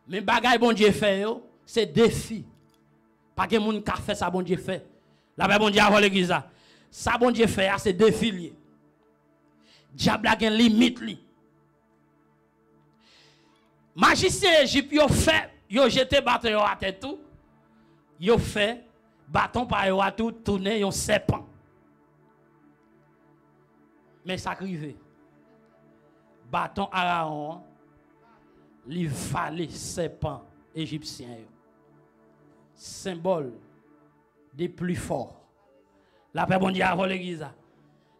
S1: mais bagaille bon Dieu fait, c'est défi. Pas que monde qui fait ça bon Dieu fait. La paix bon Dieu avant l'église. Ça bon Dieu fait, c'est défi. Diable a une limite. Magicien Égypte, yo fait, yo jeté bâton à tête tout. Yo fait bâton par yo à tout tourner un serpent. Mais ça arrive. Bâton Aaron, li valé serpent égyptien. Symbole des plus forts. La paix bon Dieu avant l'église.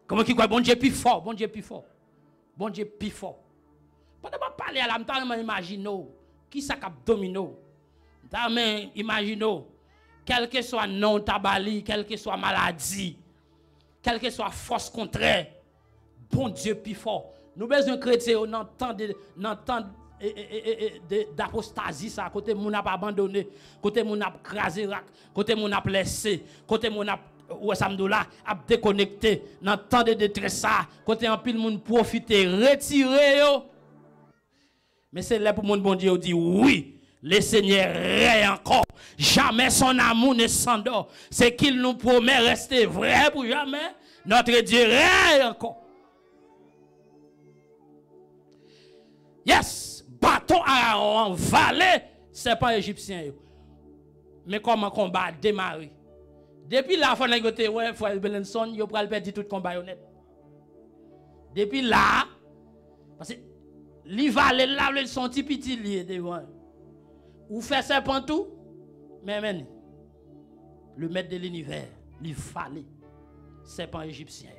S1: Comment qui croit bon Dieu plus fort, bon Dieu plus fort. Bon Dieu plus fort. Pendant que je parle à la imagine qui ça cap domino. Imagine quel que soit non tabali, quelle que soit maladie, quelle que soit force contraire, bon Dieu plus fort. Nous besoin chrétiens dans temps d'apostasie ça côté moun a abandonné, côté moun a crasé, côté moun a blessé, côté moun a ou samdoula a déconnecté dans temps de détresse ça, côté en pile moun profiter, retirer yo. Mais c'est là pour mon bon Dieu dit oui, le Seigneur règne encore. Jamais son amour ne s'endort. C'est qu'il nous promet rester vrai pour jamais. Notre Dieu règne encore. Yes, bâton Aaron, valet, c'est pas égyptien. Mais comment combat démarrer? Depuis là, il faut négocier, ouais, frère Belenson, il faut perdre tout combat honnête. Depuis là, parce que li valet là, ils sont petits liés devant. Ou fait serpent tout, mais le maître de l'univers, li valet, serpent égyptien.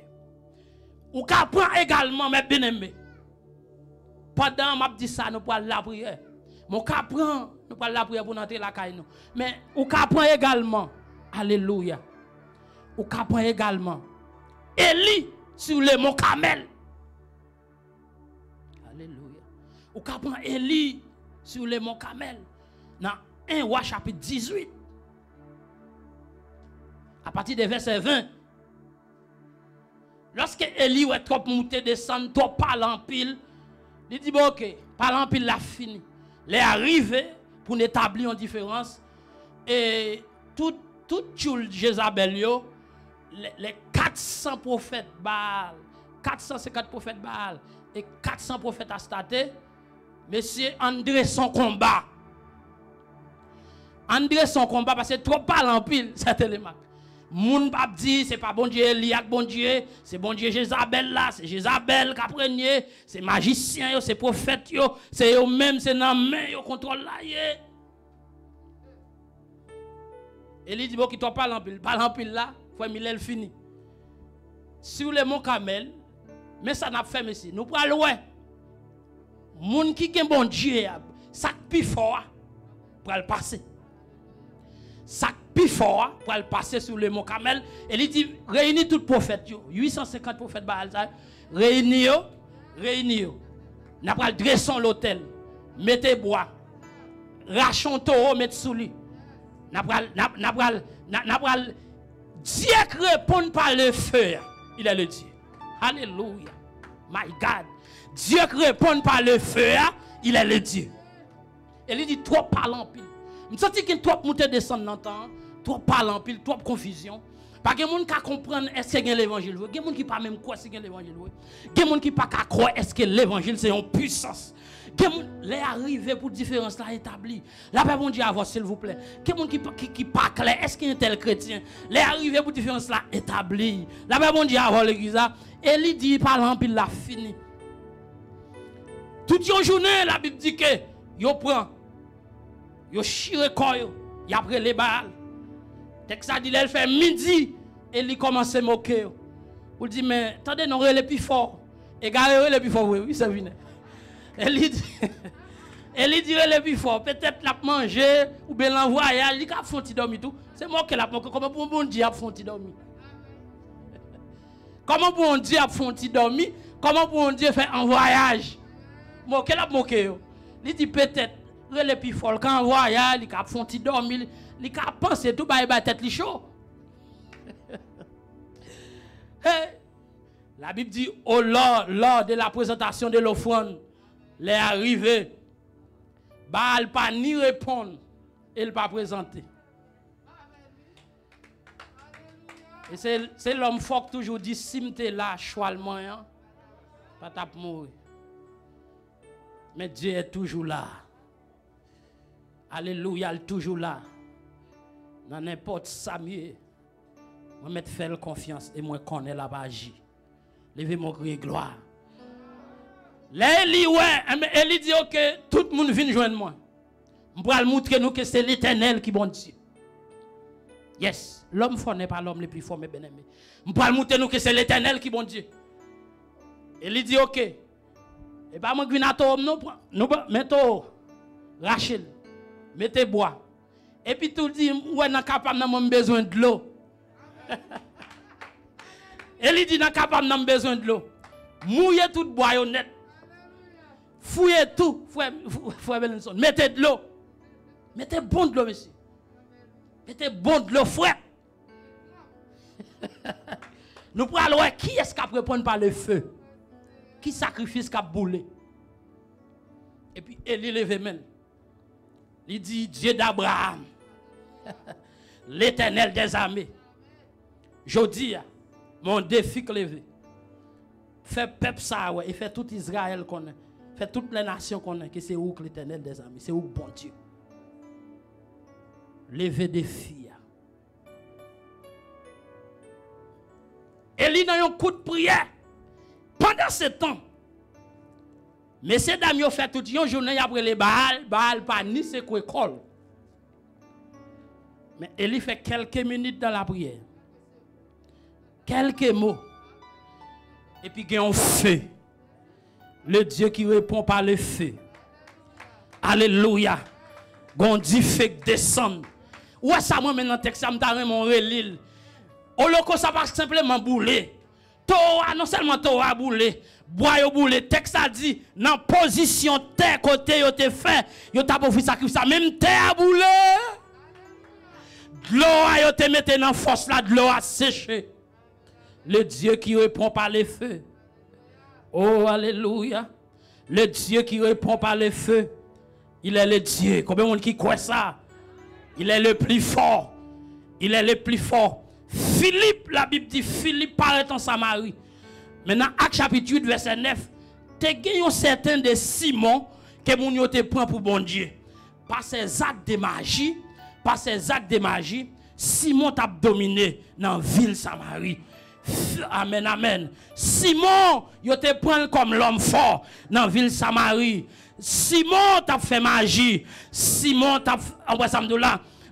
S1: Ou qu'apprend également, mes bien-aimés. Pendant m'a dit ça, nous prenons la prière. Mon qu'apprend, nous prenons la prière pour entrer la caille. Mais ou qu'apprend également, alléluia. Ou qu'apprend également, Élie sur le mont Carmel. Alléluia. Ou qu'apprend Élie sur le mont Carmel. Dans 1 Roi chapitre 18. À partir du verset 20. Lorsque Élie est trop monté, descendre, trop parler en pile, il dit, bon, ok, parler en pile, la fini. Il est arrivé pour établir une différence. Et tout Jézabel, les 400 prophètes Baal, 450 prophètes Baal et 400 prophètes Astaté, monsieur André son combat. André son combat parce que trop parler en pile, c'est élément. Moun pap dit c'est pas bon Dieu Eliak bon Dieu, c'est bon Dieu Jézabel là, c'est Jézabel qui a prégné, c'est magicien yo, c'est prophète yo, c'est eux même c'est dans main yo contrôle là yé. Eli dit bon qui toi parle en pile là, faut Milel fini. Sur le mont Carmel, mais ça n'a fait ici. Nous pral loin. Moun qui gen bon Dieu, ça plus fort pour le passer. Ça plus fort pour le passer sur le mont Carmel. Et il dit réunis tout prophète 850 prophètes Baal réunis yo. N'a pas dressons l'autel, mettez bois, rachons taureau, mettez sous lui. N'a pas Dieu qui répond par le feu, il est le Dieu. Alléluia. My God. Dieu qui répond par le feu, il est le Dieu. Et il dit trop parle en pile. Je sens qu'il y a trop monter descendre dans le temps, trop parle en pile, trop confusion. Pas de monde qui comprendre est-ce que l'évangile. Il y a des gens qui pas même quoi c'est l'évangile. Il y a des gens qui pas croire est-ce que l'évangile c'est une puissance. Les arrivés pour différence là établie. La paix bon Dieu avant s'il vous plaît. Quelqu'un qui pas clair est-ce qu'il y a un tel chrétien. Les arrivés pour différence là établie. La paix bon Dieu avant l'église là et il dit parlant puis l'a fini. Toute une journée la Bible dit que yo prend yo chire corps yo, y après les balles. Texte ça dit elle fait midi et il commence à moquer. Pour dire mais attendez non relé plus fort. Et gare le plus fort oui ça vient. Elle dit le plus fort, peut-être l'a manger ou bien l'envoyer, il a font dormir tout. C'est moi qui l'a comment pour bon Dieu a font dormir. Comment pour bon Dieu a font dormir, comment pour bon Dieu fait un voyage. Moi qui l'a moqué. Il dit peut-être le plus fort quand voyage, il a font dormir, il a pensé tout ba tête li chaud. La Bible dit oh lors de la présentation de l'offrande les arrivés, Baal pas ni répondre, il pas présenter. Et c'est l'homme fort qui toujours dit si tu es là, choix le moyen, pas tap mourir. Mais Dieu est toujours là. Alléluia, il est toujours là. Dans n'importe ça mieux. Moi mettre faire confiance et moi connais la magie. Levez mon cri gloire. Là, il dit ok, tout le monde vient joindre moi. Je vais montrer nous que c'est l'Éternel qui est bon Dieu. Yes, l'homme fort n'est pas l'homme le plus fort, mais bien aimé. Je vais montrer nous que c'est l'Éternel qui est bon Dieu. Il dit ok. Et pas moi qui nous mettez Rachel, mettez bois. Et puis tout dit ouais n'a capable n'a besoin de l'eau. Il dit n'a capable n'a besoin de l'eau. Mouillez tout bois honnête. Fouillez tout, frère Belenson. Mettez de l'eau. Mettez bon de l'eau, monsieur. Mettez bon de l'eau, frère. Nous prenons qui est-ce qui a répondre par le feu? Qui sacrifice qui a boulé? Et puis, Élie lève même. Il dit, Dieu d'Abraham, l'Éternel des armées. Je dis, mon défi que levé. Fait peuple ça, et fait tout Israël connaît. Fait toutes les nations connaissent que c'est où que l'Éternel des amis, c'est où bon Dieu. Levez des filles. Élie dans un coup de prière. Pendant ce temps, messieurs dames ont fait toute une journée après les Baal pas ni c'est quoi école. Mais Élie fait quelques minutes dans la prière. Quelques mots. Et puis il y a un feu. Le Dieu qui répond par le feu. Alléluia. Gondi fait descendre. Ouais, ça, moi, maintenant, texte, ça m'a mon relil. Holocauste, ça va simplement bouler. Torah, non seulement Torah boulé. Bois yo boulé. Texte, ça dit, dans position terre, côté, yo te fait. Yo t'a pas fait sacrifice. Même terre a boulé. De l'eau, yo te mette dans force là, de l'eau a séché. Le Dieu qui répond par le feu. Oh, alléluia. Le Dieu qui répond par le feu. Il est le Dieu. Combien de monde qui croit ça? Il est le plus fort. Il est le plus fort. Philippe, la Bible dit, Philippe paraît en Samarie. Maintenant, Acte chapitre 8, verset 9. Tu as certains de Simon que mon yo te prend pour bon Dieu. Par ses actes de magie, Simon t'a dominé dans la ville Samarie. Amen, amen. Simon, yo te prend comme l'homme fort dans la ville Samarie. Simon t'a fait magie. Simon t'a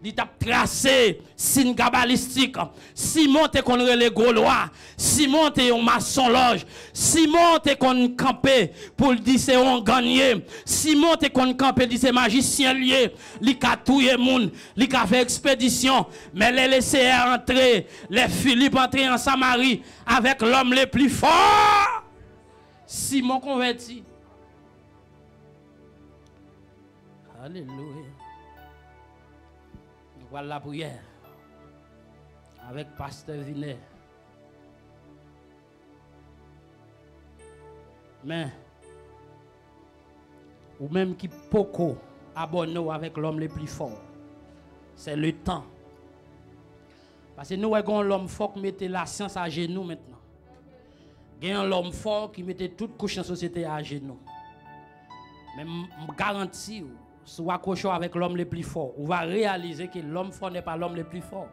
S1: il t'a tracé signe cabalistique. Simon te connaît les Gaulois. Simon te un maçon loge. Simon te connaît camper pour dire c'est on gagné. Simon te connaît camper dire c'est magicien lié. Li ka touye moun, li ka fait expédition, mais les laisser entrer, les Philippe entrer en Samarie avec l'homme le plus fort. Simon converti. Alléluia. Voilà la prière. avec Pasteur Vinet. Mais, ou même qui poco abonne avec l'homme le plus fort, c'est le temps. Parce que nous avons l'homme fort qui mettait la science à genoux maintenant. Il y a l'homme fort qui mettait toute couche de la société à genoux. Mais je garantis, si vous accrochez avec l'homme le plus fort, vous va réaliser que l'homme fort n'est pas l'homme le plus fort.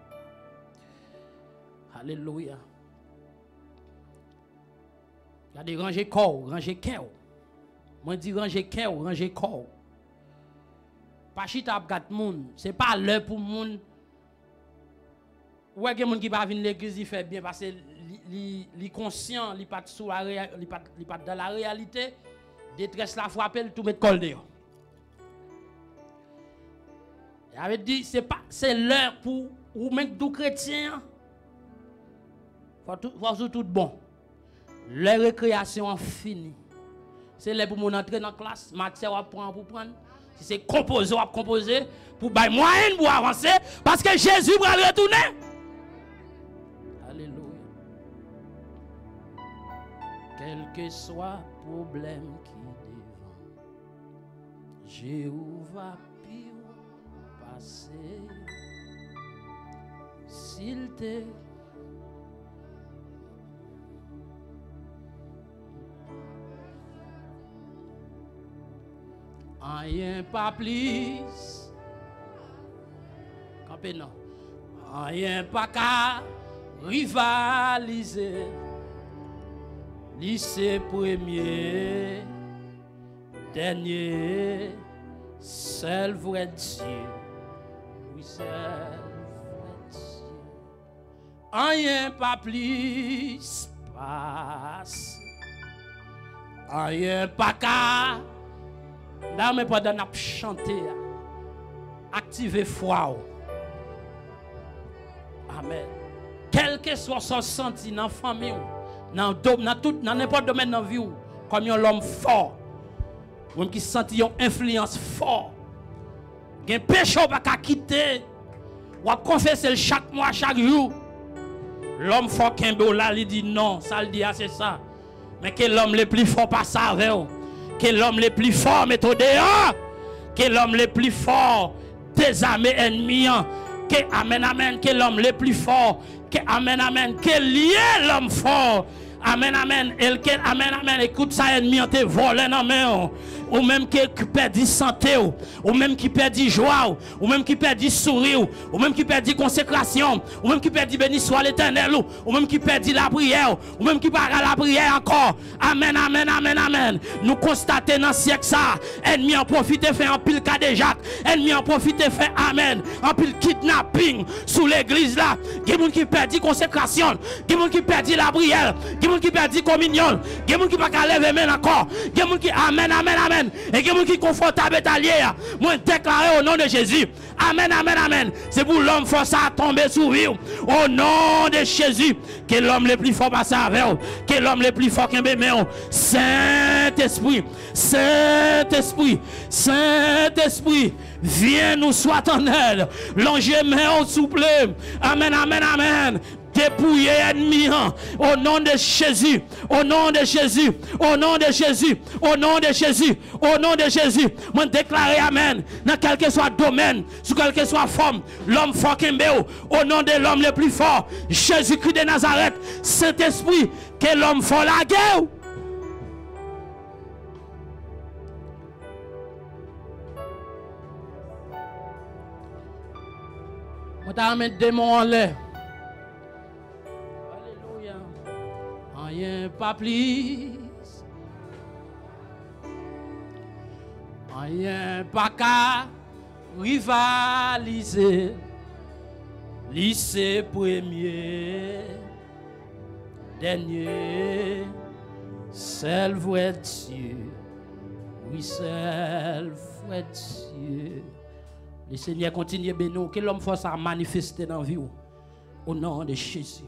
S1: Alléluia. Il y a des rangées corps, rangées cœur. Moi, je dis ranger cœur, ranger corps. Pas chita ap gat moun, c'est pas l'heure pour moun. Ouais, quelqu'un qui va venir l'église, il fait bien parce que il conscient, il pas sous la il pas dans la réalité. Détresse la frappe, tout mettre col dehors. Il avait dit c'est l'heure pour ou même tout chrétien. Faut tout bon. La récréation finie. C'est là pour mon entrer dans la classe, matière à prendre pour prendre. Si c'est composer, à composer pour bailler moyen pour avancer parce que Jésus va retourner. Alléluia. Quel que soit le problème qui devant, Jéhovah peut passer. S'il te rien pas plus. Campé non. Rien pas qu'à rivaliser. Lycée premier, dernier, seul vrai Dieu. Oui, seul vrai Dieu. Rien pas plus passe. Rien pas qu'à. Là, mais pendant qu'on chanter, activez foi. Amen. Quel que soit son senti dans la famille, dans n'importe domaine de la vie, comme un homme fort, ou qui sent une influence forte, il y a un péché qui va quitter, ou à confesser chaque mois, chaque jour. L'homme fort qui est là, il dit non, ça le dit, c'est ça. Mais que l'homme le plus fort pas ça avec vous. Que l'homme le plus fort mette au dehors. Que l'homme le plus fort désarme ennemis. Que amen, amen. Que l'homme le plus fort. Que amen, amen. Que lié l'homme fort. Amen, amen. Amen, amen. Écoute ça, ennemi, on te volé dans main. Ou même qui perdit santé, ou même qui perdit joie, ou même qui perdit sourire, ou même qui perdit consécration, ou même qui perdit béni soit l'Éternel, ou même qui perdit la prière, ou même qui parle la prière encore. Amen, amen, amen, amen. Nous constatons dans ce siècle ça, ennemi en profite fait un pile cas de Jacques, ennemi en profite fait amen, un pile kidnapping sous l'église là. Il y a des gens qui perdit consécration, il y a des gens qui perdit la prière, il y a des gens qui perdit communion, il y a des gens qui ne peuvent pas lever main encore, il y a des gens qui amen, amen, amen. Et il y a des gens qui sont confortables à l'allié. Moi, déclaré au nom de Jésus. Amen, amen, amen. C'est pour l'homme force à tomber sous lui. Au nom de Jésus. Que l'homme le plus fort passe avec vous. Que l'homme le plus fort qui est bien. Saint-Esprit. Saint-Esprit. Saint-Esprit. Viens nous soit en aide. L'enjeu souple. Amen, amen, amen. Dépouiller ennemi au nom de Jésus, au nom de Jésus, au nom de Jésus, au nom de Jésus, au nom de Jésus. Moi déclarer amen dans quel que soit domaine, sous quelle que soit forme, l'homme fort Kembeo, au nom de l'homme le plus fort, Jésus-Christ de Nazareth, Saint-Esprit, que l'homme fort la guerre. Moi t'as mis démon en l'air. Rien pas plus, rien pas qu'à rivaliser. Lycée premier, dernier, seul vrai Dieu, oui seul vrai Dieu. Le Seigneur continue à bénir, que l'homme force à manifester dans la vie au nom de Jésus.